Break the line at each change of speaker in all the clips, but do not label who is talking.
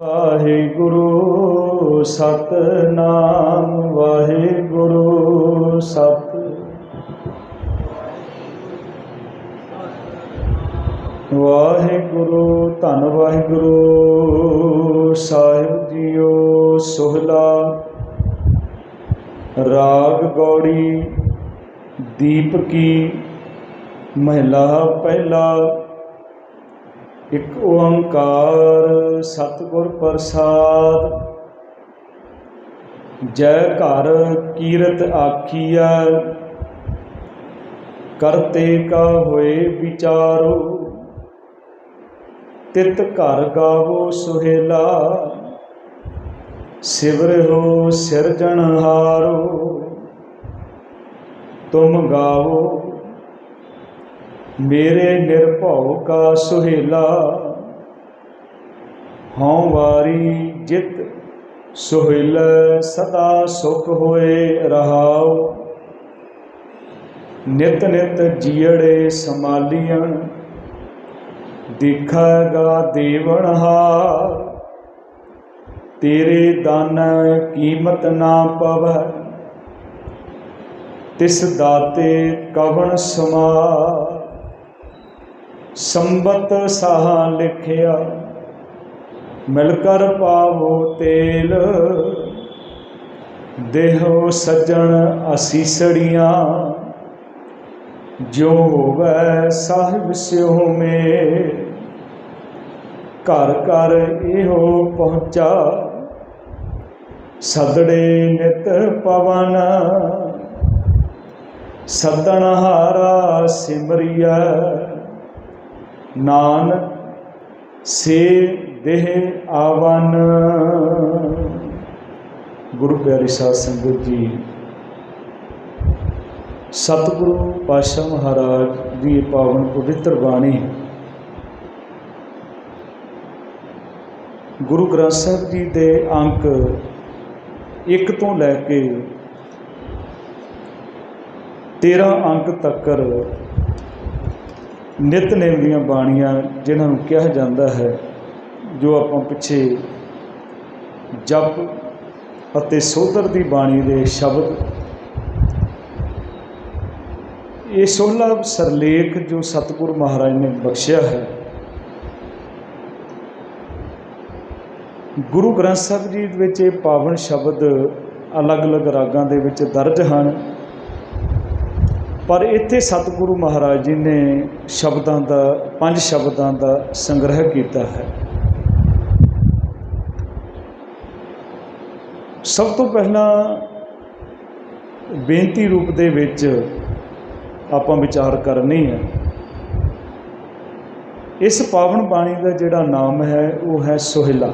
वाहिगुरु सतनाम वाहिगुरु सत वाहिगुरु धन वाहिगुरु साहिब जीओ। सोहला राग गौड़ी दीप की महला पहला। एक ओंकार सतगुर प्रसाद। जय घर कीरत आखिया करते का होए विचारो। तित घर गावो सुहेला सिवर हो सिरजनहारो। तुम गाओ मेरे निर्भव का सुहेला। हों वारी जित सुहेल सदा सुख होए रहाओ। नित नित जियड़े संभालियन दिखेगा देवनहार। तेरे दान कीमत ना पवै तिस दाते कवन समार। संबत साहा लिखिया मिलकर पावो तेल। देहो सज्जन असीसड़ियाँ जो होवै साहिब स्यों में। घर घर इहो पहुँचा सदड़े नित पवन। सदनहारा सिमरिया नानक से देह आवन। गुरु प्यारी साध संगत जी, सतगुरु पातशाह महाराज की पावन पवित्र बाणी गुरु ग्रंथ साहिब जी के अंक 1 तो लैके 13 अंक तक नितनेम दीयां बाणियां जिन्होंने कहा जाता है, जो आप पिछे जप अते सोधर की बाणी के शब्द, ये 16 सरलेख जो सतगुरु महाराज ने बख्शिया है। गुरु ग्रंथ साहिब जी विच ये पावन शब्द अलग अलग रागां दे विच दर्ज हैं, पर इत्थे सतगुरु महाराज जी ने शब्दां दा 5 शब्दां दा संग्रह किया है। सब तो पहला बेनती रूप दे विच आपां विचार करनी है। इस पावन बाणी का जिहड़ा नाम है वो है सोहेला।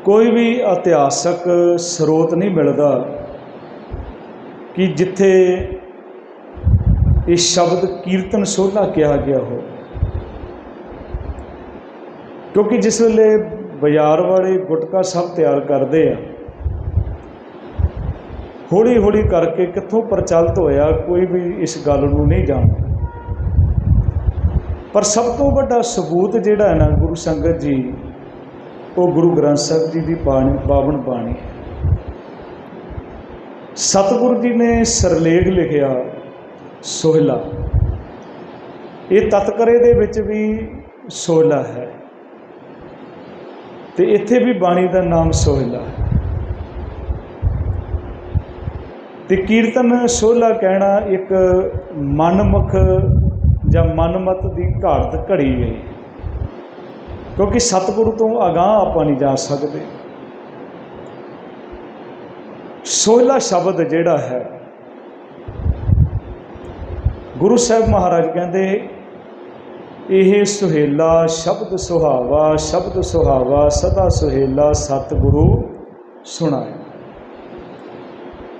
कोई भी इतिहासक स्रोत नहीं मिलता कि जिथे इस शब्द कीर्तन सोहला कहा गया हो, क्योंकि जिस वेले बाजार वाले गुटका सब तैयार करते हैं, हौली हौली करके कित्थों प्रचलित होया कोई भी इस गल नूं नहीं जानता। पर सब तो वड्डा सबूत जिहड़ा है ना गुरु संगत जी, वो गुरु ग्रंथ साहिब जी की पावन बाणी है। सतगुरु जी ने सरलेख लिखिया सोहला। ये तत्करे दे विच भी सोहला है, तो इत्थे भी बाणी का नाम सोहला है। ते कीर्तन सोहला कहना एक मनमुख या मनमत की घाट घड़ी गई, क्योंकि सतगुरु तो अगाह आप नहीं जा सकते। सोहला शब्द जिहड़ा है, गुरु साहब महाराज कहते यह सुहेला शब्द सुहावा सदा सुहेला सतगुरु सुनाए।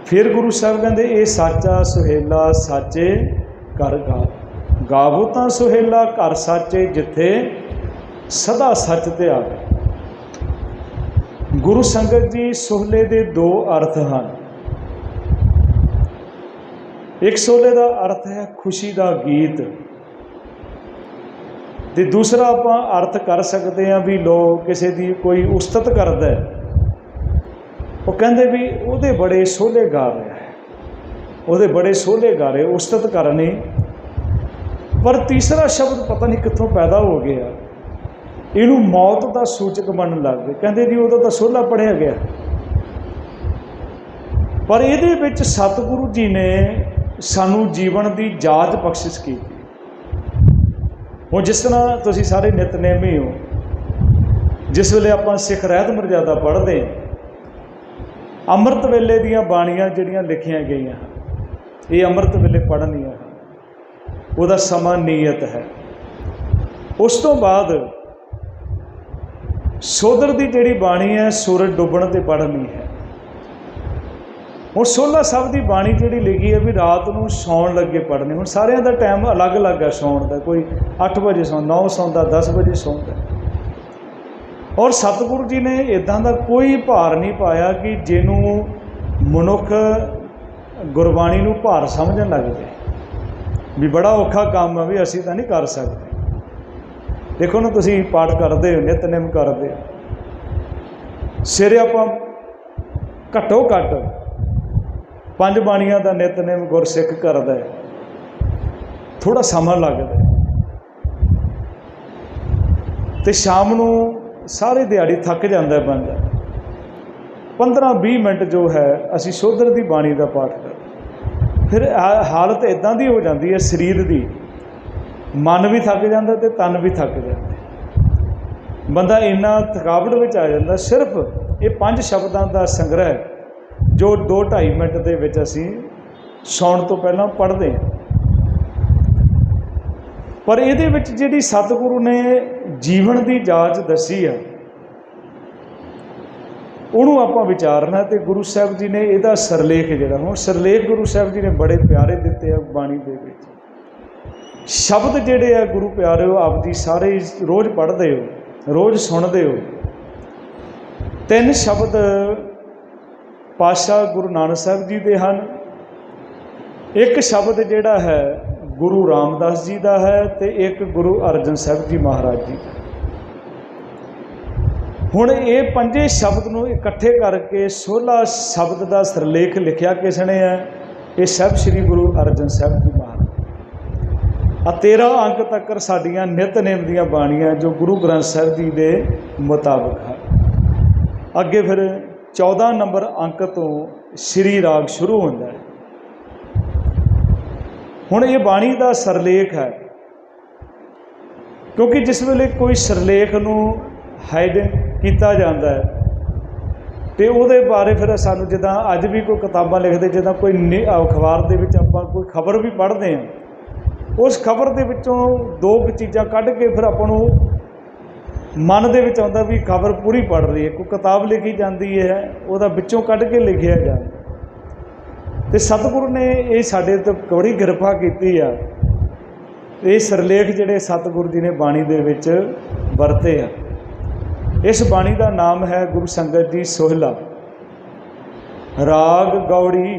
फिर गुरु साहब कहते ये साचा सुहेला साचे घर गावो तां सुहेला घर साचे जिथे सदा सच ते आवे। गुरु संगत जी सोहले के 2 अर्थ हैं। एक सोहले का अर्थ है खुशी का गीत, ਤੇ दूसरा ਆਪਾਂ अर्थ कर सकते हैं भी लोग किसी की कोई उस्तत करता है, वो कहते भी ਉਹਦੇ बड़े सोहले गा रहा है, ਉਹਦੇ बड़े सोहले गा रहे उस्तत करनी। पर तीसरा शब्द पता नहीं कित्थों पैदा हो गया, इनू मौत का सूचक बनन लग गए। कहते जी उदों तो सोहला पढ़िया गया, पर ਇਹਦੇ ਵਿੱਚ सतगुरु जी ने सानू जीवन की जाच बख्शिश की। ਹੁਣ जिस तरह तुसीं सारे नितनेमी हो, जिस वेले आपां सिख रहत मर्यादा पढ़ते अमृत वेले दीयां बाणियां जिहड़ियां लिखियां गईयां, ये अमृत वेले पढ़नियां, ਉਹਦਾ समा नीयत है। उस तो बाद सोधर की जिहड़ी बाणी है सूरज डुबण ते पढ़नी है। ਹੁਣ सोहला साहब की बाणी जिहड़ी लिखी है भी रात को सौण लगे पढ़नी। ਹੁਣ सारिਆਂ ਦਾ टाइम अलग अलग है सौण का, कोई 8 बजे सौ 9 सौंदा 10 बजे सौंदा। और सतगुरु जी ने इदां दा कोई भार नहीं पाया कि जिन्हों मनुख गुरबाणी नूं भार समझण लग जाए भी बड़ा औखा काम है भी असीं तां नहीं कर सकते। देखो ना तुसीं पाठ करते हो, नितनेम करते हो, सिरे आपां घट्टो घट्ट 5 बाणियां का नितनेम गुरसिख करदा है, थोड़ा समा लगदा ते शाम नूं सारी दिहाड़ी थक जाता है बंदा। 15-20 मिनट जो है असी सोधर की बाणी का पाठ कर, फिर हालत इदां दी हो जाती है शरीर की, मन भी थक जाता ते तन भी थक जाता, बंदा इन्ना थकावट में आ जाता। सिर्फ ये 5 शब्दों का संग्रह जो 2-2.5 मिनट के विच असीं सौण तो पहलां पढ़ते हैं। पर इहदे विच जिहड़ी सतगुरु ने जीवन की जाच दसी है उहनूं आपां विचारना। तो गुरु साहब जी ने इहदा सरलेख जिहड़ा, हुण सरलेख गुरु साहब जी ने बड़े प्यारे दिते आ बाणी दे विच। शब्द जिहड़े आ गुरु प्यारे हो आप जी सारे रोज़ पढ़ते हो, रोज़ सुनते हो। 3 शब्द पातशाह गुरु नानक साहब जी दे हन, एक शब्द जिहड़ा है गुरु रामदास जी का है, तो एक गुरु अर्जन साहब जी महाराज जी का। हुण ये 5 शब्द नूं इकट्ठे करके 16 शब्द का सिरलेख लिखिया किसने है, ये साहब श्री गुरु अर्जन साहब जी महाराज। 13 अंक तक साडियां नितनेम दीयां बाणियां जो गुरु ग्रंथ साहब जी के मुताबिक है। अगे फिर 14 नंबर अंक तो श्री राग शुरू होता है। हुण ये बाणी का सरलेख है, क्योंकि जिस वेले कोई सरलेख नूं हाईलाइट किया जाता है तो उहदे बारे फिर सानूं जिद्दां अज भी कोई किताबां लिखते, जिद्दां कोई अखबार दे विच आपां कोई खबर भी पढ़ते हैं, उस खबर दे विचों 2 चीज़ां कढ के फिर आपां नूं मन दे विच आउंदा भी खबर पूरी पढ़ रही है। कोई किताब लिखी जाती है उहदा विचों कढ के लिखिया जाए। तो सतगुरु ने ये साडे ते बड़ी किरपा कीती आ, ये सरलेख जिहड़े सतगुरु जी ने बाणी दे विच वरते आ। इस बाणी का नाम है गुरु संगत जी सोहला। राग गौड़ी,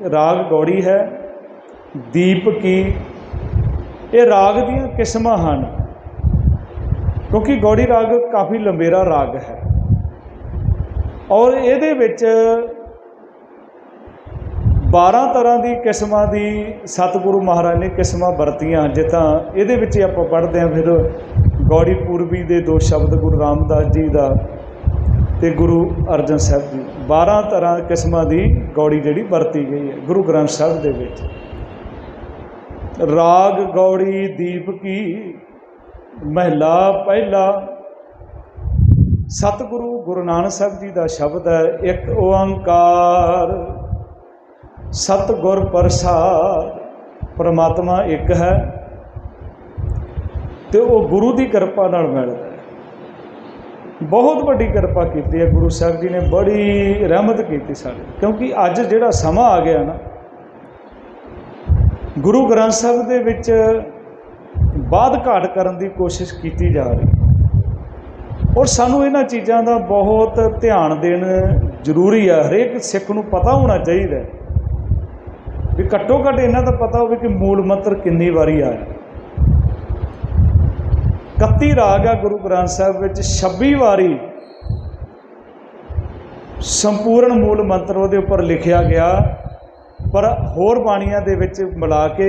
राग गौड़ी है, दीप की, ये राग दीयां किस्मां हन, क्योंकि गौड़ी राग काफ़ी लंबेरा राग है और ये 12 तरह की किस्मां की सतगुरु महाराज ने किस्मां वरतियां। जिदा ये आप पढ़ते हैं फिर गौड़ी पूर्वी के 2 शब्द गुरु रामदास जी का ते गुरु अर्जन साहब जी, 12 तरह किस्मां की गौड़ी जिहड़ी वरती गई है गुरु ग्रंथ साहब दे विच। राग गौड़ी दीप की महला पहला, सतगुरु गुरु नानक साहब जी का शब्द है, एक ओंकार सतगुर प्रसाद, परमात्मा एक है तो वह गुरु की कृपा नाल मिलता है। बहुत बड़ी कृपा की है गुरु साहब जी ने, बड़ी रहमत की सारे, क्योंकि अज जिहड़ा समा आ गया ना गुरु ग्रंथ साहब दे विच बाध घाट करन दी कोशिश की जा रही और सानू इन्हां चीज़ों का बहुत ध्यान देना जरूरी है। हरेक सिख नूं पता होना चाहिए भी घट्टो घट्ट इन्हां दा पता हो कि मूल मंत्र कितनी बारी आया। 31 राग है गुरु ग्रंथ साहिब विच 26 वारी संपूर्ण मूल मंत्र उहदे उपर लिखिया गया, पर होर बाणियां दे विच मिला के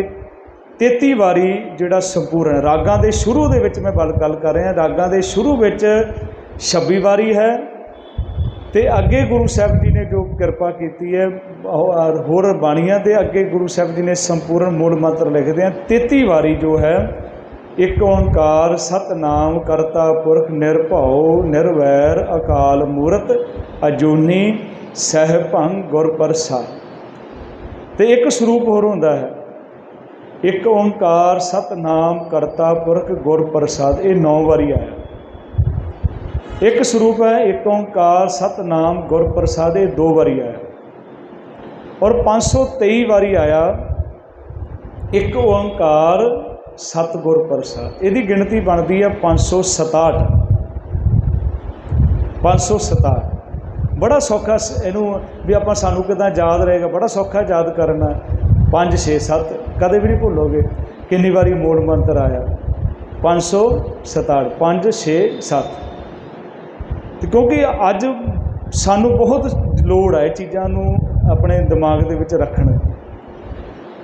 33 वारी जिहड़ा संपूर्ण रागां दे शुरू दे विच मैं गल कर रहा, रागां दे शुरू विच 26 वारी है, तो अगे गुरु साहिब जी ने जो कृपा की है होर बाणियां दे अगे गुरु साहिब जी ने संपूर्ण मूल मंत्र लिखते हैं 33 वारी जो है, एक ओंकार सतनाम करता पुरख निरभउ निर्वैर अकाल मूरत अजूनी सहभंग गुर प्रसाद। तो एक स्वरूप होर होंदा है, एक ओंकार सतनाम करता पुरख गुर प्रसाद, ये 9 वारी आया। एक स्वरूप है एक ओंकार सतनाम गुर प्रसाद, ये 2 वारी आया। और 523 वारी आया एक ओंकार सतगुर प्रसाद, यदी गिनती बनती है 567। 567 बड़ा सौखा इनू भी आप सानू किदां याद रहेगा, बड़ा सौखा याद करना। 5 6 7 कदे भी नहीं भुलोगे कितनी बारी मूल मंत्र आया 567 5 6 7। क्योंकि अज सानू बहुत लोड़ है चीज़ों नू अपने दिमाग दे विच रखण।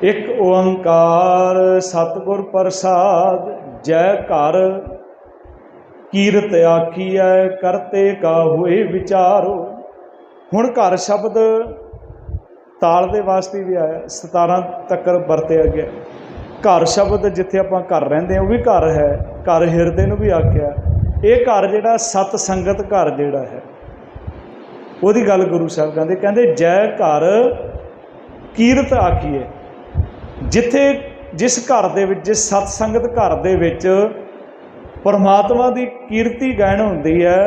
एक ओंकार सतगुर प्रसाद जय घर कीरत आखीऐ करते का हुए विचारो। हुण घर शब्द ताल दे वास्ते भी आया, 17 तक वरत्या गया। घर शब्द जिथे आपां घर रहिंदे हैं वो भी घर है, घर हिरदे नूं भी आख्या। ये घर जिहड़ा सत संगत घर जिहड़ा है उहदी गल गुरु साहब कहंदे जय घर कीरत आखीए। जिथे जिस घर दे विच जिस सतसंगत घर दे विच परमात्मा की कीर्ति गायन होंदी है,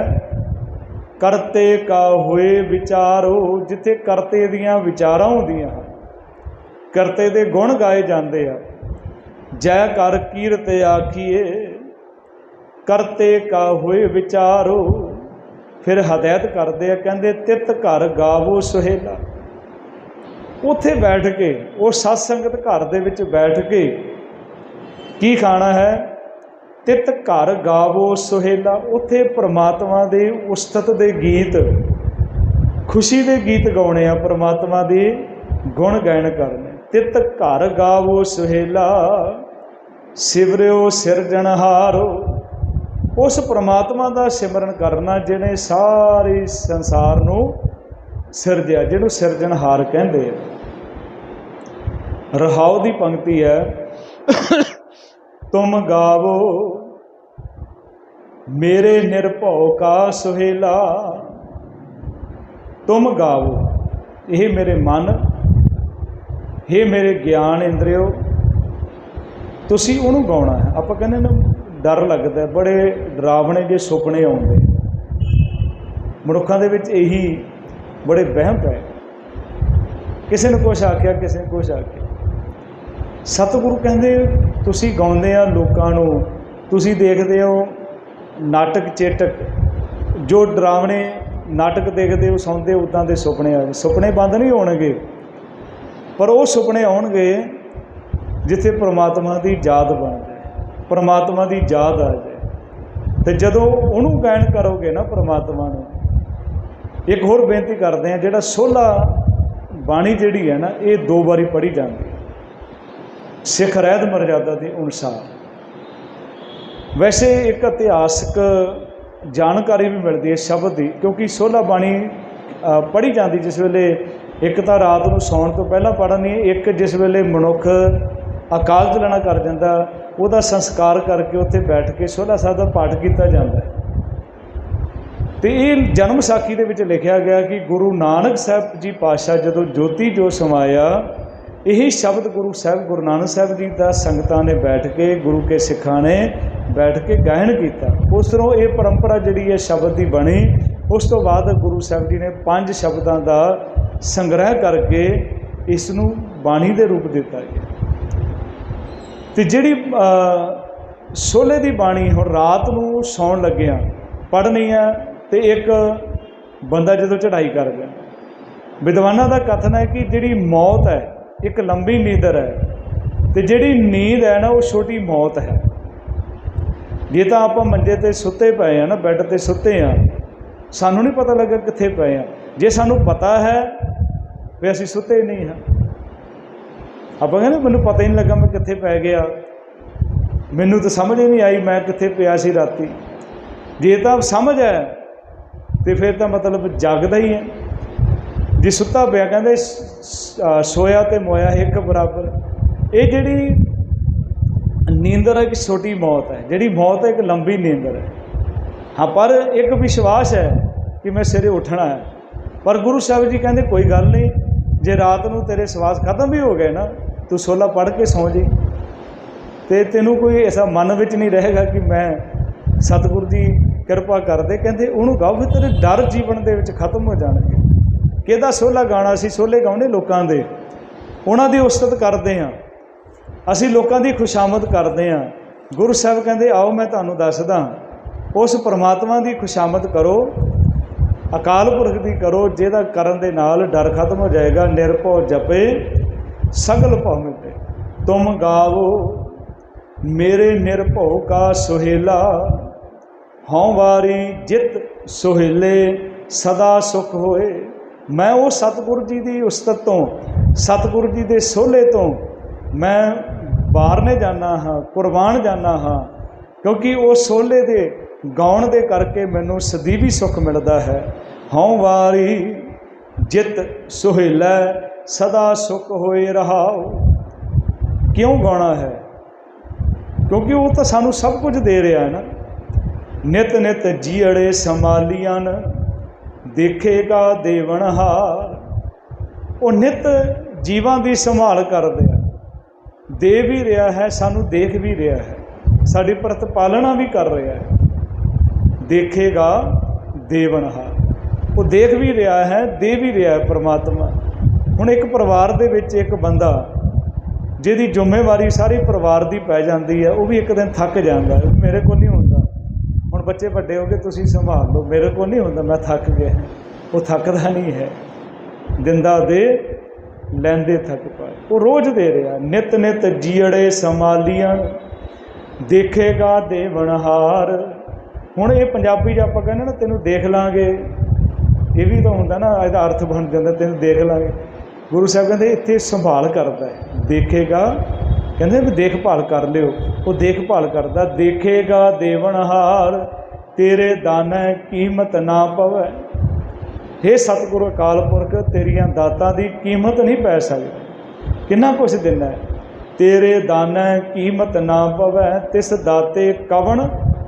करते का हुए विचारो, जिथे करते दियां विचारां होंदियां करते दे गुण गाए जाते हैं। जय कर कीरत आखिए करते का हुए विचारो। फिर हदायत करते हैं, कहते तित घर गावो सुहेला। उत्थे बैठ के उस सत्संगत घर दे विच बैठ के की खाना है, तित घर गावो सुहेला। उत्थे परमात्मा दे उस्तत दे गीत खुशी दे गीत गाने आ, परमात्मा दे गुण गायन करने। तित घर गावो सुहेला सिवरियो सिरजनहारो। उस परमात्मा का सिमरन करना जिन्हें सारे संसार नूं सिरजिया, जिन्हों सिरजनहार कहते हैं। रहाओ की पंक्ति है तुम गावो मेरे निरभौ का सुहेला। तुम गावो, ये मेरे मन, हे मेरे ज्ञान इंद्रियो, तुसी उहनूं गाउणा है। आपां कहंदे ना डर लगदा है, बड़े डरावने जे सुपने आउंदे मनुक्खां दे विच, यही बड़े वहम पै। किसी ने कुछ आख्या, किसी ने कुछ आख्या। सतगुरु कहंदे तुसी गाउंदे आ लोकां नूं, तुसी देखदे हो नाटक चेटक, जो डरावने नाटक देखते हो सौंदे उदां दे सुपने आ। सुपने बंद नहीं होणगे, पर वो सुपने आउणगे जिथे परमात्मा की याद बन जाए, परमात्मा की याद आ जाए। तो जदों उहनूं गायन करोगे ना परमात्मा नूं। एक होर बेनती करते हैं, जिहड़ा सोला बाणी जिहड़ी है ना, ये 2 बारी पढ़ी जाती है सिख रहत मर्यादा के अनुसार। वैसे एक इतिहासक जानकारी भी मिलती है शब्द की, क्योंकि सोला बाणी पढ़ी जाती जिस वेले, एक तो रात को सौण तो पहला पढ़नी, एक जिस वेले मनुख अकाल चलाना कर जाता, वह संस्कार करके उत्थे बैठ के सोला साहब का पाठ किया जाता है। तो ये जन्म साखी दे विच लिखा गया कि गुरु नानक साहब जी पातशाह जदों जोती जो समाया, यही शब्द गुरु साहब गुरु नानक साहब जी का संगतां ने बैठ के, गुरु के सिखां ने बैठ के गायन किया। उस तरह ये परंपरा जिहड़ी है शब्द की बनी। उस तो बाद गुरु साहब जी ने 5 शब्दों का संग्रह करके इसनूं बाणी दे रूप दिता गया। तो जिहड़ी सोले की बाणी हुण रात नूं सौण लग्गिया पढ़नी है, तो एक बंदा जदों चढ़ाई कर गया, विद्वानां दा कथन है कि जिहड़ी मौत है एक लंबी नींदर है, तो जिहड़ी नींद है ना वो छोटी मौत है। जे तो आप मंजे ते सुते पे हैं ना, बैड ते सुते हैं, सानू नहीं पता लगा कित्थे पे हैं। जे सानू पता है भी असीं सुते नहीं हाँ, आप कहते मैनू पता ही नहीं लगा मैं कित्थे पै गया, मैनू तो समझ ही नहीं आई मैं कित्थे पिया सी राती। जे तो समझ है तो फिर तो मतलब जागदा ही है। जे सुता पिया कहते सोया तो मोया एक बराबर। ये जिहड़ी नींदर है, एक छोटी मौत है, जिहड़ी मौत है एक लंबी नींदर है। हाँ, पर एक विश्वास है कि मैं सवेरे उठना है। पर गुरु साहब जी कहते कोई गल नहीं, जे रात को तेरे श्वास खत्म भी हो गए ना, तू सोला पढ़ के सौ जी, तो तेनों कोई ऐसा मन में नहीं रहेगा कि मैं सतगुरु जी कृपा कर दे। कहते उन्होंने गाओ फिर तेरे डर जीवन के खत्म हो जाएंगे। किहदा सोला गाना, असीं सोले गाउने लोकां दे, उन्हां दी उस्तत करते हैं, असीं लोकां दी खुशामद करते हैं। गुरु साहब कहते आओ मैं तुहानूं दसदा, उस परमात्मा की खुशामद करो, अकाल पुरख की करो, जिहदा करन दे नाल डर खत्म हो जाएगा। निरभौ जपे सगल भौ मिटे, तुम गावो मेरे निरभौ का सुहेला, हों वारी जित सुहेले सदा सुख होए। मैं वो सतगुरु जी की उस्तत तो, सतगुरु जी के सोले तो मैं बारने जाना हाँ, कुरबान जाना हाँ, क्योंकि वो सोले दे गाउण दे करके मैनू सदीवी सुख मिलता है। हों वारी जित सुहेलै सदा सुख होए रहाओ। क्यों गाना है? क्योंकि वो तो सानू सब कुछ दे रहा है ना। नित नित जीअड़े संभालियन देखेगा देवनहार। वो नित जीवां की संभाल कर दिया, दे भी रहा है, सानू देख भी रहा है, साड़ी प्रतिपालना भी कर रहा है। देखेगा देवनहार, वो देख भी रहा है, दे भी रहा है परमात्मा। हुण एक परिवार दे विच एक बंदा जिहदी जिम्मेवारी सारी परिवार की पै जाती है, वो भी एक दिन थक जाता है, मेरे को नहीं होंदा। हुण बच्चे वड्डे हो गए, तुसीं संभाल लो, मेरे को नहीं होंदा, मैं थक गया। वो थकदा नहीं है, दिंदा दे लैंदे थक पाए। वो रोज़ दे रहा। नित नित जीअड़े संभालियन देखेगा देवनहार। हुण ये पंजाबी च आपां कहने ना तेनों देख लांगे, ये भी तो होंदा ना, इसदा अर्थ बन जाता तेनों देख लांगे। गुरु साहब कहते इत्थे संभाल करता है, देखेगा कहते भी देखभाल कर लियो, वो देखभाल करता। देखेगा देवनहार तेरे दाना कीमत ना पवै। हे सतगुरु अकाल पुरख, तेरिया दातां दी कीमत नहीं पै सकती। किन्ना कुछ दिना है, तेरे दाना कीमत ना पवै, तिस दाते कवन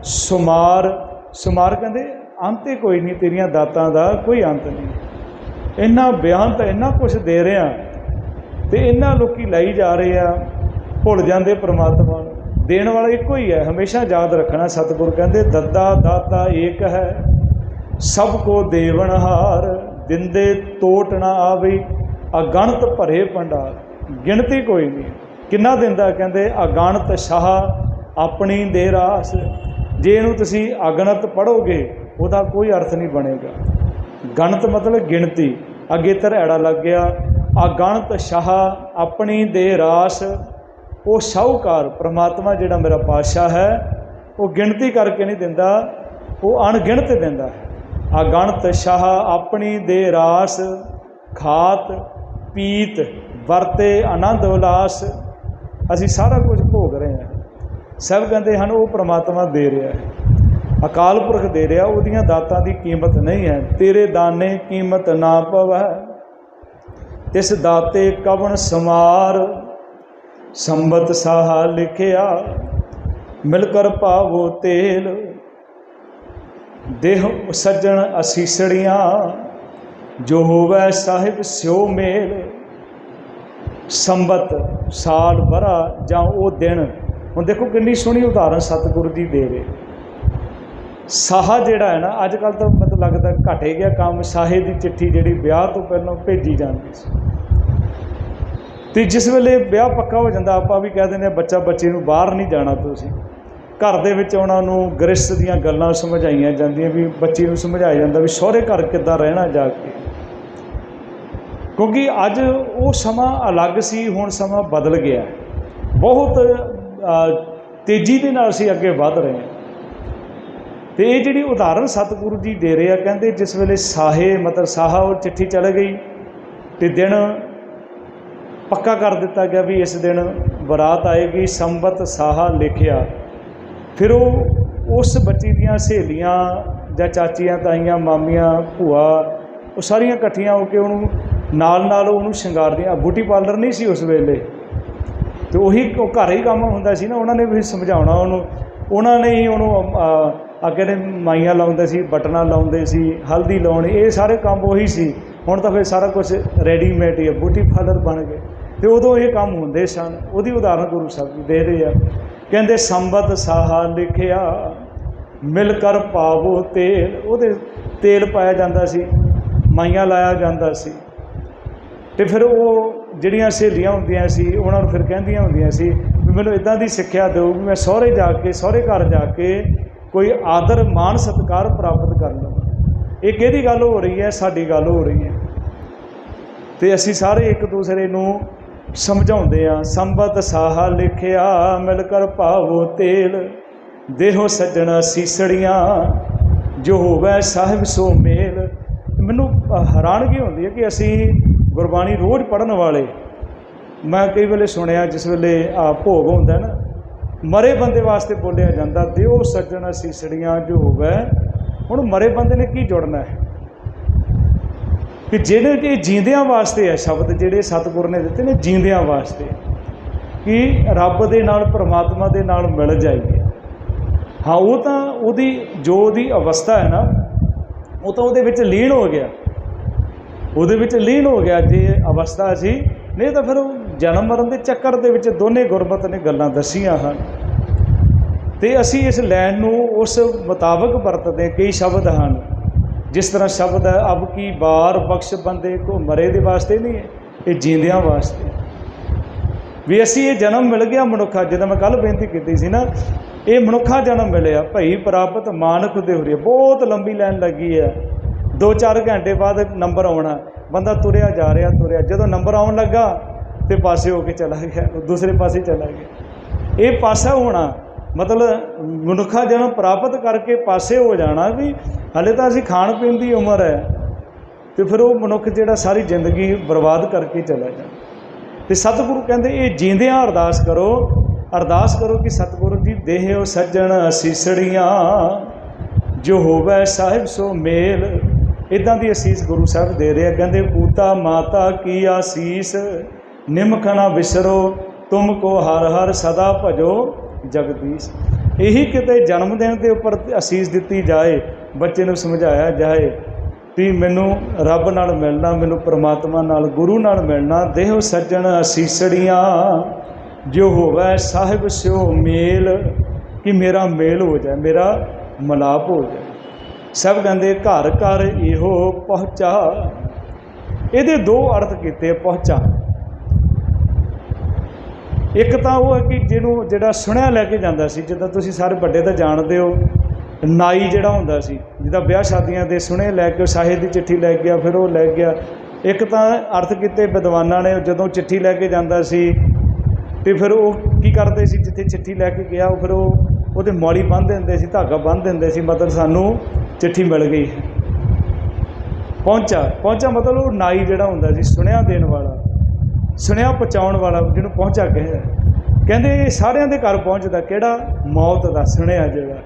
सुमार। सुमार कहते अंत ही कोई नहीं, तेरिया दातां दा कोई अंत नहीं। इन्ना बयान तो इन्ना कुछ दे रहा, तो इन्ना लोग लाई जा रहे हैं, भुल जाते परमात्मा। देण वाला एको ही है, हमेशा याद रखना। सतगुरु कहते दद्दा दाता एक है, सबको देवनहार। दिंदे टोट ना आवे, अगणत भरे भंडार। गिणती कोई नहीं, किन्ना दिंदा कहते अगणत शाह अपनी दे रास। जे इहनूं तुसीं अगणत पढ़ोगे उसका कोई अर्थ नहीं बनेगा। गणत मतलब गिणती, अगे धरैड़ा लग गया। अगणत शाह अपनी दे रास। वो शाहूकार परमात्मा जिहड़ा मेरा पातशाह है, वो गिणती करके नहीं दिंदा, वो अणगिणत दिंदा है। अगणत शाह अपनी दे रास, खात पीत वरते आनंद उल्लास। असी सारा कुछ भोग रहे हैं। सब कहते हैं वो परमात्मा दे रहा है, अकाल पुरख दे रहा, उहदियां दातां दी कीमत नहीं है। तेरे दाने कीमत ना पवै, तिस दाते कवन समार। संबत साहा लिखिया मिलकर पावो तेल, देह सज्जन असीसड़ियाँ, जो होवै साहिब स्यो मेल। संबत साल बरा जां वो दिन। हुण देखो कितनी सोहनी उदाहरण सतगुरु जी दे रहे। साहा जिहड़ा है ना, अजकल तो मतलब लगता घट ही गया काम। साहे की चिट्ठी जिहड़ी ब्याह तो पहलों भेजी जाती सी, तो जिस वेले ब्याह पक्का हो जाता आपां भी कह देंगे बच्चा बच्चे नूं बाहर नहीं जाना, तुसीं घर दे विच उन्होंने गृहस्थ दीयां गल्लां समझाईयां जांदियां, भी बच्चे नूं समझाया जाता भी सहुरे घर किद्दां रहना जाके। क्योंकि अज वो समा अलग सी, हुण समा बदल गया। बहुत तेज़ी दे नाल असीं अगे वध रहे हैं। तो ये जी उदाहरण सतगुरु जी दे रहे हैं, कहते जिस वेले साहे मतलब साहा और चिट्ठी चल गई तो दिन पक्का कर दिता गया भी इस दिन बरात आएगी, संबत साहा लिखिया। फिर वो उस बच्ची दियाँ सहेलियाँ ਜਾਂ ਚਾਚੀਆਂ ਤਾਈਆਂ ਮਾਮੀਆਂ ਭੂਆ ਉਹ ਸਾਰੀਆਂ ਇਕੱਠੀਆਂ ਹੋ ਕੇ ਉਹਨੂੰ ਨਾਲ ਉਹਨੂੰ ਸ਼ਿੰਗਾਰਦੀਆਂ। ਬੂਟੀ ਪਾਰਲਰ ਨਹੀਂ ਸੀ ਉਸ ਵੇਲੇ, ਅਤੇ ਉਹੀ ਉਹ ਘਰ ਹੀ ਕੰਮ ਹੁੰਦਾ ਸੀ ਨਾ। ਉਹਨਾਂ ਨੇ ਵੀ ਸਮਝਾਉਣਾ ਉਹਨੂੰ, ਉਹਨਾਂ ਨੇ ਹੀ ਉਹਨੂੰ ਅੱਗੇ ਨੇ ਮਾਈਆਂ ਲਾਉਂਦੇ ਸੀ, ਬਟਨਾਂ ਲਾਉਂਦੇ ਸੀ, ਹਲਦੀ ਲਾਉਣੀ, ਇਹ ਸਾਰੇ ਕੰਮ ਉਹੀ ਸੀ। ਹੁਣ ਤਾਂ ਫਿਰ ਸਾਰਾ ਕੁਛ ਰੈਡੀਮੇਡ ਹੀ ਹੈ, ਬੂਟੀ ਪਾਰਲਰ ਬਣ ਗਏ। ਅਤੇ ਉਦੋਂ ਇਹ ਕੰਮ ਹੁੰਦੇ ਸਨ। ਉਹਦੀ ਉਦਾਹਰਨ ਗੁਰੂ ਸਾਹਿਬ ਜੀ ਦੇ ਰਹੇ ਆ। ਕਹਿੰਦੇ ਸੰਬਤ ਸਾਹਾ ਲਿਖਿਆ ਮਿਲ ਕਰ ਪਾਵੋ ਤੇਲ, ਉਹਦੇ ਤੇਲ ਪਾਇਆ ਜਾਂਦਾ ਸੀ, ਮਾਈਆਂ ਲਾਇਆ ਜਾਂਦਾ ਸੀ। ਅਤੇ ਫਿਰ ਉਹ ਜਿਹੜੀਆਂ ਸਹੇਲੀਆਂ ਹੁੰਦੀਆਂ ਸੀ ਉਹਨਾਂ ਨੂੰ ਫਿਰ ਕਹਿੰਦੀਆਂ ਹੁੰਦੀਆਂ ਸੀ ਵੀ ਮੈਨੂੰ ਇੱਦਾਂ ਦੀ ਸਿੱਖਿਆ ਦਿਓ ਵੀ ਮੈਂ ਸਹੁਰੇ ਜਾ ਕੇ, ਸਹੁਰੇ ਘਰ ਜਾ ਕੇ ਕੋਈ ਆਦਰ ਮਾਣ ਸਤਿਕਾਰ ਪ੍ਰਾਪਤ ਕਰ ਲਵਾਂ। ਇਹ ਕਿਹਦੀ ਗੱਲ ਹੋ ਰਹੀ ਹੈ? ਸਾਡੀ ਗੱਲ ਹੋ ਰਹੀ ਹੈ। ਅਤੇ ਅਸੀਂ ਸਾਰੇ ਇੱਕ ਦੂਸਰੇ ਨੂੰ ਸਮਝਾਉਂਦੇ ਹਾਂ। ਸੰਬਤ ਸਾਹਾ ਲਿਖਿਆ ਮਿਲ ਕਰ ਪਾਵੋ ਤੇਲ, ਦੇਹੋ ਸੱਜਣਾ ਸੀਸੜੀਆਂ ਜੋ ਹੋਵੇ ਸਾਹਿਬ ਸੋ ਮੇਲ। ਮੈਨੂੰ ਹੈਰਾਨਗੀ ਹੁੰਦੀ ਹੈ ਕਿ ਅਸੀਂ ਗੁਰਬਾਣੀ ਰੋਜ਼ ਪੜ੍ਹਨ ਵਾਲੇ, ਮੈਂ ਕਈ ਵੇਲੇ ਸੁਣਿਆ ਜਿਸ ਵੇਲੇ ਭੋਗ ਹੁੰਦਾ ਨਾ, ਮਰੇ ਬੰਦੇ ਵਾਸਤੇ ਬੋਲਿਆ ਜਾਂਦਾ ਦੇਹੋ ਸੱਜਣਾ ਸੀਸੜੀਆਂ ਜੋ ਹੋਵੇ। ਹੁਣ ਮਰੇ ਬੰਦੇ ਨੇ ਕੀ ਜੁੜਨਾ ਹੈ? ਕਿ ਜਿਹੜੇ ਕਿ ਜੀਂਦਿਆਂ ਵਾਸਤੇ ਹੈ ਸ਼ਬਦ, ਜਿਹੜੇ ਸਤਿਗੁਰ ਨੇ ਦਿੱਤੇ ਨੇ ਜੀਂਦਿਆਂ ਵਾਸਤੇ, ਕਿ ਰੱਬ ਦੇ ਨਾਲ ਪਰਮਾਤਮਾ ਦੇ ਨਾਲ ਮਿਲ ਜਾਈਏ। ਹਾਂ ਉਹ ਤਾਂ ਉਹਦੀ ਜੋ ਉਹਦੀ ਅਵਸਥਾ ਹੈ ਨਾ, ਉਹ ਤਾਂ ਉਹਦੇ ਵਿੱਚ ਲੀਨ ਹੋ ਗਿਆ, ਉਹਦੇ ਵਿੱਚ ਲੀਨ ਹੋ ਗਿਆ ਜੇ ਅਵਸਥਾ ਸੀ। ਨਹੀਂ ਤਾਂ ਫਿਰ ਉਹ ਜਨਮ ਮਰਨ ਦੇ ਚੱਕਰ ਦੇ ਵਿੱਚ ਦੋਨੇ ਗੁਰਮਤਿ ਨੇ ਗੱਲਾਂ ਦੱਸੀਆਂ ਹਨ। ਅਤੇ ਅਸੀਂ ਇਸ ਲਾਈਨ ਨੂੰ ਉਸ ਮੁਤਾਬਕ ਵਰਤਦੇ। ਕਈ ਸ਼ਬਦ ਹਨ ਜਿਸ ਤਰ੍ਹਾਂ ਸ਼ਬਦ ਹੈ ਅਬ ਕੀ ਬਾਰ ਬਖਸ਼ ਬੰਦੇ ਕੋ, ਮਰੇ ਦੇ ਵਾਸਤੇ ਨਹੀਂ ਹੈ, ਇਹ ਜੀਂਦਿਆਂ ਵਾਸਤੇ ਵੀ ਅਸੀਂ ਇਹ ਜਨਮ ਮਿਲ ਗਿਆ ਮਨੁੱਖਾ। ਜਿੱਦਾਂ ਮੈਂ ਕੱਲ੍ਹ ਬੇਨਤੀ ਕੀਤੀ ਸੀ ਨਾ, ਇਹ ਮਨੁੱਖਾ ਜਨਮ ਮਿਲਿਆ ਭਈ ਪ੍ਰਾਪਤ ਮਾਨਕ ਦੇ ਹੋ ਰਹੀ ਹੈ। ਬਹੁਤ ਲੰਬੀ ਲਾਈਨ ਲੱਗੀ ਹੈ, 2-4 ਘੰਟੇ ਬਾਅਦ ਨੰਬਰ ਆਉਣਾ। ਬੰਦਾ ਤੁਰਿਆ ਜਾ ਰਿਹਾ, ਤੁਰਿਆ, ਜਦੋਂ ਨੰਬਰ ਆਉਣ ਲੱਗਾ ਤੇ ਪਾਸੇ ਹੋ ਕੇ ਚਲਾ ਗਿਆ, ਦੂਸਰੇ ਪਾਸੇ ਚਲਾ ਗਿਆ। ਇਹ ਪਾਸਾ ਹੋਣਾ ਮਤਲਬ ਮਨੁੱਖਾ ਜਨਮ ਪ੍ਰਾਪਤ ਕਰਕੇ ਪਾਸੇ ਹੋ ਜਾਣਾ ਵੀ ਹਾਲੇ ਤਾਂ ਅਸੀਂ ਖਾਣ ਪੀਣ ਦੀ ਉਮਰ ਹੈ। ਅਤੇ ਫਿਰ ਉਹ ਮਨੁੱਖ ਜਿਹੜਾ ਸਾਰੀ ਜ਼ਿੰਦਗੀ ਬਰਬਾਦ ਕਰਕੇ ਚਲਾ ਜਾਣਾ। ਅਤੇ ਸਤਿਗੁਰੂ ਕਹਿੰਦੇ ਇਹ ਜੀਂਦਿਆਂ ਅਰਦਾਸ ਕਰੋ, ਅਰਦਾਸ ਕਰੋ ਕਿ ਸਤਿਗੁਰੂ ਜੀ ਦੇਹਿਓ ਸੱਜਣ ਅਸੀਸੜੀਆਂ ਜੋ ਹੋਵੇ ਸਾਹਿਬ ਸੋ ਮੇਲ। ਇੱਦਾਂ ਦੀ ਅਸੀਸ ਗੁਰੂ ਸਾਹਿਬ ਦੇ ਰਹੇ ਆ। ਕਹਿੰਦੇ ਪੂਤਾ ਮਾਤਾ ਕੀ ਆਸੀਸ ਨਿਮਖ ਨਾ ਵਿਸਰੋ, ਤੁਮ ਕੋ ਹਰ ਹਰ ਸਦਾ ਭਜੋ ਜਗਦੀਸ਼। ਇਹੀ ਕਿਤੇ ਜਨਮ ਦਿਨ ਦੇ ਉੱਪਰ ਅਸੀਸ ਦਿੱਤੀ ਜਾਏ, ਬੱਚੇ ਨੂੰ ਸਮਝਾਇਆ ਜਾਏ ਵੀ ਮੈਨੂੰ ਰੱਬ ਨਾਲ ਮਿਲਣਾ, ਮੈਨੂੰ ਪਰਮਾਤਮਾ ਨਾਲ, ਗੁਰੂ ਨਾਲ ਮਿਲਣਾ। ਦੇਹੋ ਸੱਜਣ ਅਸੀਸੜੀਆਂ ਜੋ ਹੋਵੇ ਸਾਹਿਬ ਸਿਓ ਮੇਲ, ਕਿ ਮੇਰਾ ਮੇਲ ਹੋ ਜਾਏ, ਮੇਰਾ ਮਿਲਾਪ ਹੋ ਜਾਏ। ਸਭ ਕਹਿੰਦੇ ਘਰ ਘਰ ਇਹੋ ਪਹੁੰਚਾ। ਇਹਦੇ ਦੋ ਅਰਥ ਕੀਤੇ ਪਹੁੰਚਾ। ਇੱਕ ਤਾਂ ਉਹ ਹੈ ਕਿ ਜਿਹਨੂੰ ਜਿਹੜਾ ਸੁਣਿਆ ਲੈ ਕੇ ਜਾਂਦਾ ਸੀ, ਜਿੱਦਾਂ ਤੁਸੀਂ ਸਾਰੇ ਵੱਡੇ ਤਾਂ ਜਾਣਦੇ ਹੋ, ਨਾਈ ਜਿਹੜਾ ਹੁੰਦਾ ਸੀ, ਜਿੱਦਾਂ ਵਿਆਹ ਸ਼ਾਦੀਆਂ ਦੇ ਸੁਣੇ ਲੈ ਕੇ ਸਾਹੇ ਦੀ ਚਿੱਠੀ ਲੈ ਗਿਆ, ਫਿਰ ਉਹ ਲੈ ਗਿਆ। ਇੱਕ ਤਾਂ ਅਰਥ ਕੀਤੇ ਵਿਦਵਾਨਾਂ ਨੇ, ਜਦੋਂ ਚਿੱਠੀ ਲੈ ਕੇ ਜਾਂਦਾ ਸੀ ਅਤੇ ਫਿਰ ਉਹ ਕੀ ਕਰਦੇ ਸੀ, ਜਿੱਥੇ ਚਿੱਠੀ ਲੈ ਕੇ ਗਿਆ ਫਿਰ ਉਹਦੇ ਮੌਲੀ ਬੰਨ੍ਹ ਦਿੰਦੇ ਸੀ, ਧਾਗਾ ਬੰਨ੍ਹ ਦਿੰਦੇ ਸੀ, ਮਤਲਬ ਸਾਨੂੰ ਚਿੱਠੀ ਮਿਲ ਗਈ। ਪਹੁੰਚਾ, ਪਹੁੰਚਾ ਮਤਲਬ ਉਹ ਨਾਈ ਜਿਹੜਾ ਹੁੰਦਾ ਸੀ, ਸੁਣਿਆ ਦੇਣ ਵਾਲਾ, ਸੁਣਿਆ ਪਹੁੰਚਾਉਣ ਵਾਲਾ, ਜਿਹਨੂੰ ਪਹੁੰਚਾ ਕਹਿੰਦੇ। ਕਹਿੰਦੇ ਇਹ ਸਾਰਿਆਂ ਦੇ ਘਰ ਪਹੁੰਚਦਾ ਕਿਹੜਾ? ਮੌਤ ਦਾ ਸੁਣਿਆ ਜਿਹੜਾ।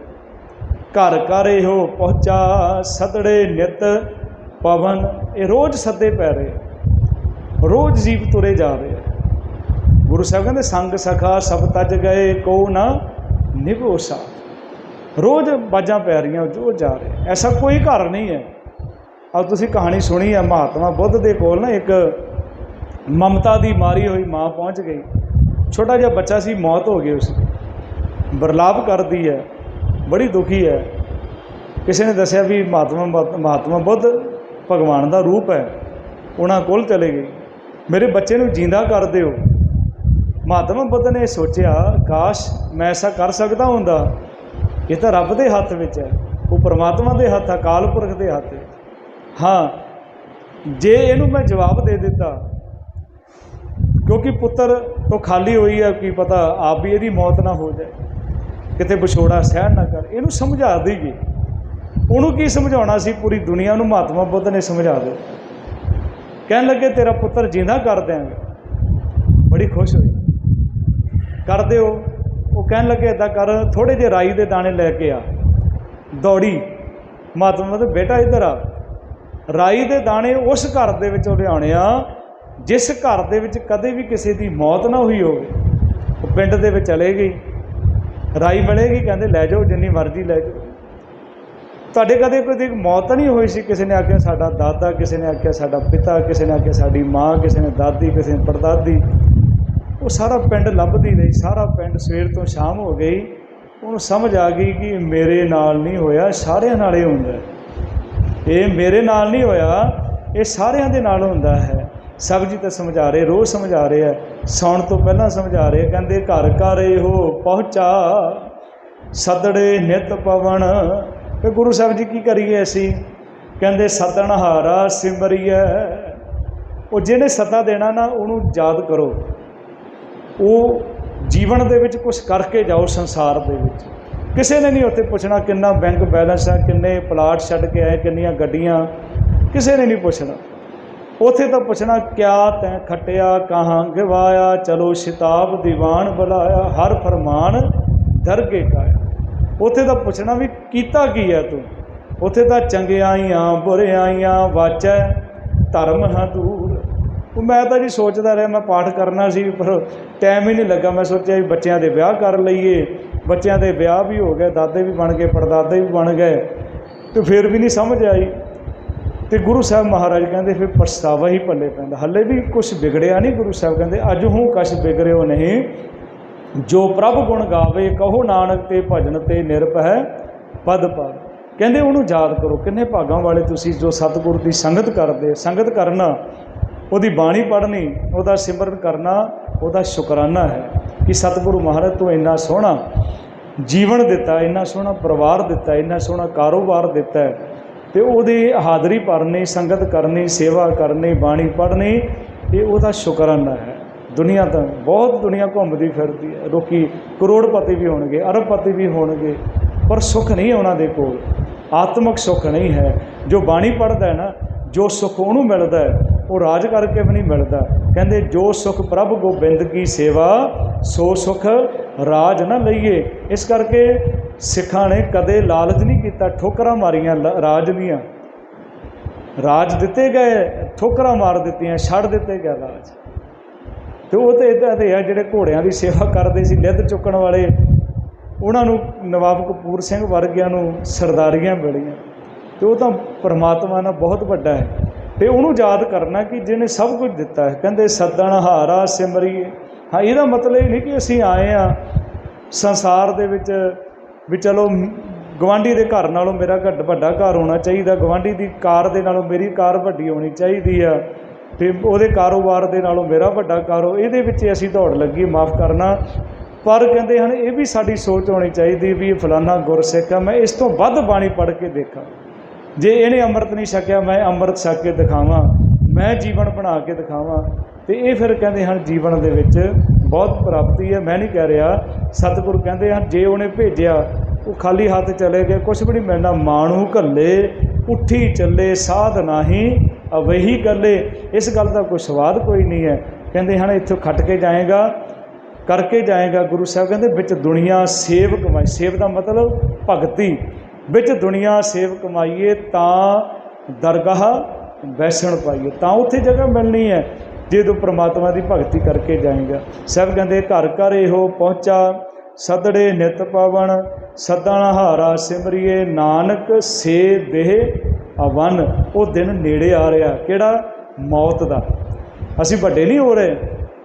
ਘਰ ਘਰ ਇਹੋ ਪਹੁੰਚਾ ਸਤੜੇ ਨਿਤ ਪਵਨ। ਇਹ ਰੋਜ਼ ਸੱਦੇ ਪੈ ਰਹੇ, ਰੋਜ਼ ਜੀਵ ਤੁਰੇ ਜਾ ਰਹੇ। ਗੁਰੂ ਸਾਹਿਬ ਕਹਿੰਦੇ ਸੰਗ ਸਖਾ ਸਭ ਤਜ ਗਏ ਕੋ ਨਾ ਨਿਭੋਸਾ। ਰੋਜ਼ ਬਾਜਾਂ ਪੈ ਰਹੀਆਂ, ਜੋ ਜਾ ਰਹੇ। ਐਸਾ ਕੋਈ ਘਰ ਨਹੀਂ ਹੈ। ਅੱਜ ਤੁਸੀਂ ਕਹਾਣੀ ਸੁਣੀ ਹੈ, ਮਹਾਤਮਾ ਬੁੱਧ ਦੇ ਕੋਲ ਨਾ ਇੱਕ ਮਮਤਾ ਦੀ ਮਾਰੀ ਹੋਈ ਮਾਂ ਪਹੁੰਚ ਗਈ। ਛੋਟਾ ਜਿਹਾ ਬੱਚਾ ਸੀ, ਮੌਤ ਹੋ ਗਈ ਉਸ ਦੀ। ਬਰਲਾਪ ਕਰਦੀ ਹੈ, ਬੜੀ ਦੁਖੀ ਹੈ। ਕਿਸੇ ਨੇ ਦੱਸਿਆ ਵੀ ਮਹਾਤਮਾ ਬੁੱਧ ਭਗਵਾਨ ਦਾ ਰੂਪ ਹੈ। ਉਹਨਾਂ ਕੋਲ ਚਲੇ ਗਈ, ਮੇਰੇ ਬੱਚੇ ਨੂੰ ਜਿੰਦਾ ਕਰ ਦਿਓ। ਮਹਾਤਮਾ ਬੁੱਧ ਨੇ ਸੋਚਿਆ ਕਾਸ਼ ਮੈਂ ਐਸਾ ਕਰ ਸਕਦਾ ਹੁੰਦਾ। ਇਹ ਤਾਂ ਰੱਬ ਦੇ ਹੱਥ ਵਿੱਚ ਹੈ, ਉਹ ਪਰਮਾਤਮਾ ਦੇ ਹੱਥ, ਅਕਾਲ ਪੁਰਖ ਦੇ ਹੱਥ। ਹਾਂ, ਜੇ ਇਹਨੂੰ ਮੈਂ ਜਵਾਬ ਦੇ ਦਿੱਤਾ, ਕਿਉਂਕਿ ਪੁੱਤਰ ਤੋਂ ਖਾਲੀ ਹੋਈ ਹੈ, ਕੀ ਪਤਾ ਆਪ ਵੀ ਇਹਦੀ ਮੌਤ ਨਾ ਹੋ ਜਾਏ, ਕਿਤੇ ਵਿਛੋੜਾ ਸਹਿਣ ਨਾ ਕਰ। ਇਹਨੂੰ ਸਮਝਾ ਦੇਈਏ ਉਹਨੂੰ ਕੀ ਸਮਝਾਉਣਾ ਸੀ, पूरी दुनिया ਨੂੰ महात्मा बुद्ध ने समझा दे। कहन लगे तेरा पुत्र जिंदा कर देंगे। बड़ी खुश हुई, कर दिओ। वो कहन लगे इदा कर, थोड़े जे राई के दाने लैके आ। दौड़ी महात्मा मतलब बेटा इधर आ, राई के दाने उस घर दे विच लिआउणे आ जिस घर दे विच कदे भी किसी की मौत ना हुई होवे। वो पिंड दे विच चले गई, राई मिलेगी, कहते लै जाओ जिन्नी मर्जी लै जाओ। तुहाडे कदे कोई मौत नहीं हुई सी? किसी ने आख्या साडा दादा, किसी ने आख्या साडा पिता, किसी ने आख्या साडी माँ, किसी ने दादी, किसी ने परदादी। वो सारा पिंड लभदी रही, सारा पिंड सवेर तो शाम हो गई। उन्होंने समझ आ गई कि मेरे नाल नहीं होया, सारियां नाल ही हुंदा। ये मेरे नाल नहीं होया, ये सारियां दे नाल हुंदा है। सब जी तो समझा रहे, रोज़ समझा रहे है, सौण तो पहला समझा रहे। कहते घर घर हो पहुँचा सदड़े नित पवन। कि गुरु साहब जी की करिए असी? कहते सदनहारा सिमरिए। वो जिन्हें सदा देना ना उन्होंने याद करो। वो जीवन दे विच कुछ करके जाओ। संसार दे विच किसी ने नहीं उत्थे पुछना किन्ना बैंक बैलेंस है, किन्ने प्लाट छड्ड के आए, किन्नियां गड्डियां, किसी ने नहीं पुछना। उत्थे तो पुछना क्या तैं खटिया कहाँ गवाया, चलो शिताब दीवान बुलाया, हर फरमान दरगे काया। उत्थे तो पुछना भी कीता की है तू। उत्थे तो चंगियाइयां बुरियाइयां वाचै धर्म हाँ दूर। मैं तो जी सोचता रहा, मैं पाठ करना सी पर टाइम ही नहीं लगा। मैं सोचा भी बच्चों के ब्याह कर लीए, बच्चों के ब्याह भी हो गए, दादे भी बन गए, परदादे भी बन गए, तो फिर भी नहीं समझ आई। तो गुरु साहब महाराज कहते फिर पछतावा ही पल्ले पैंदा, हले भी कुछ बिगड़िया नहीं। गुरु साहब कहते अज हूँ कछ बिगड़ियो नहीं, जो प्रभ गुण गावे कहो नानक ते भजन ते निरप है पद पद। कहते उन्होंने याद करो, किन्ने भागां वाले तुसी जो सतगुरु की संगत करते। संगत करना, ਉਹਦੀ ਬਾਣੀ पढ़नी, ਉਹਦਾ सिमरन करना, ਉਹਦਾ शुकराना है कि सतगुरु महाराज तो इन्ना सोहना जीवन दिता, इन्ना सोहना परिवार दिता, इन्ना सोहना कारोबार दिता है, तो ਉਹਦੀ हाज़री भरनी, संगत करनी, सेवा करनी, बाणी पढ़नी, ये ਉਹਦਾ शुकराना है। दुनिया तो बहुत दुनिया घूमती फिरती है, लोग करोड़पति भी होणगे, अरबपति भी होणगे, पर सुख नहीं उन्होंने कोल, आत्मक सुख नहीं है। जो बाणी पढ़ता है ना, जो सुख उन्होंने मिलता है वो राज करके भी नहीं मिलता। कहते जो सुख प्रभ गोबिंद की सेवा सो सुख राज ना लईए। इस करके सिखा ने कदे लालच नहीं किया, ठोकरां मारियां राज दियां, राज दिते गए, ठोकरां मार दित्तियां, छड़ दिते गए राज। तो वो तो इदा दे है जिहड़े घोड़ियां की सेवा करते सी, लिद्द चुकण वाले, उन्होंने नवाब कपूर सिंह वर्गियां नूं सरदारियां मिलियां। तो वह तो परमात्मा ना बहुत वड्डा है। तो उन्होंने याद करना कि जिन्हें सब कुछ दिता है। कहते सदनहारा सिमरिए। हाँ, यदा मतलब ये नहीं कि असीं आए हाँ संसार दे विच भी चलो गवांढी के घर नालों मेरा वड्डा घर होना चाहिए, गवांढी की कार दे नालों मेरी कार वड्डी होनी चाहिए है, तो वो कारोबार के नालों मेरा वड्डा कार हो, ये असीं दौड़ लगी, माफ़ करना। पर कहते हैं ये भी साड़ी सोच होनी चाहिए भी फलाना गुरसिख है, मैं इस तो वध बाणी पढ़ के देखा। जे इन्हें अमृत नहीं छकिया मैं अमृत छक के दिखावा, मैं जीवन बना के दिखावा। तो ये फिर कहते हैं जीवन दे विच बहुत प्राप्ति है। मैं नहीं कह रहा, सतगुरु कहते हैं जे उन्हें भेजा वो खाली हाथ चले गए, कुछ भी नहीं मिलना। माणू घल्ले उठी चले साध नाही अवही गले। इस गल का कोई स्वाद कोई नहीं है। कहते हैं इत्थों खट के जाएगा, करके जाएगा। गुरु साहब कहते विच दुनिया सेव कमाई, सेव का मतलब भगती, विच दुनिया सेव कमाइए तां दरगाह बैसण पाइए, तां उत्थे जगह मिलनी है जे तू परमात्मा की भगती करके जाएगा। साहब कहते घर घर हो पहुँचा सदड़े नित पवन, सदनहारा सिमरिए नानक से देह अवन। वो दिन नेड़े आ रहा, किहड़ा? मौत का। असीं वड्डे नहीं हो रहे,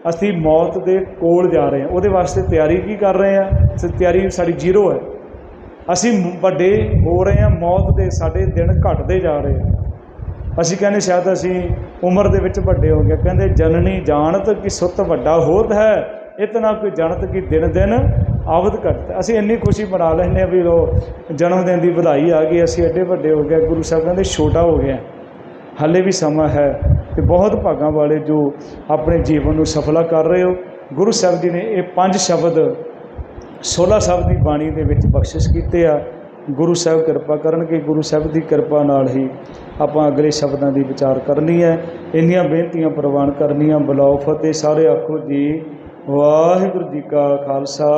असीं मौत के कोल जा रहे हैं। वो वास्ते तैयारी की कर रहे हैं? तैयारी साड़ी जीरो है। असीं वड्डे हो रहे हैं, मौत के साडे दिन घटते जा रहे हैं। असीं कहने शायद असीं उम्र दे विच वड्डे हो गए। कहते जननी जानत कि सुत वड्डा होत है, इतना कोई जानत कि दिन दिन आवत घटता। असीं इन्नी खुशी मना लैंदे भी लो जन्मदिन की बधाई आ गई, असीं एडे वड्डे हो गए। गुरु साहब कहते छोटा हो गया, हाले भी समा है। तो बहुत भागां वाले जो अपने जीवन को सफला कर रहे हो। गुरु साहब जी ने ये 5 शब्द 16 शब्द की बाणी के विच बख्शिश कीते आ। गुरु साहब कृपा करनगे। गुरु साहब की कृपा नाल ही आपां अगले शब्दां दी विचार करनी है। इन्नियां बेनतियां प्रवान करनियां। बुलाओ फतेह। सारे आखो जी वाहिगुरू जी का खालसा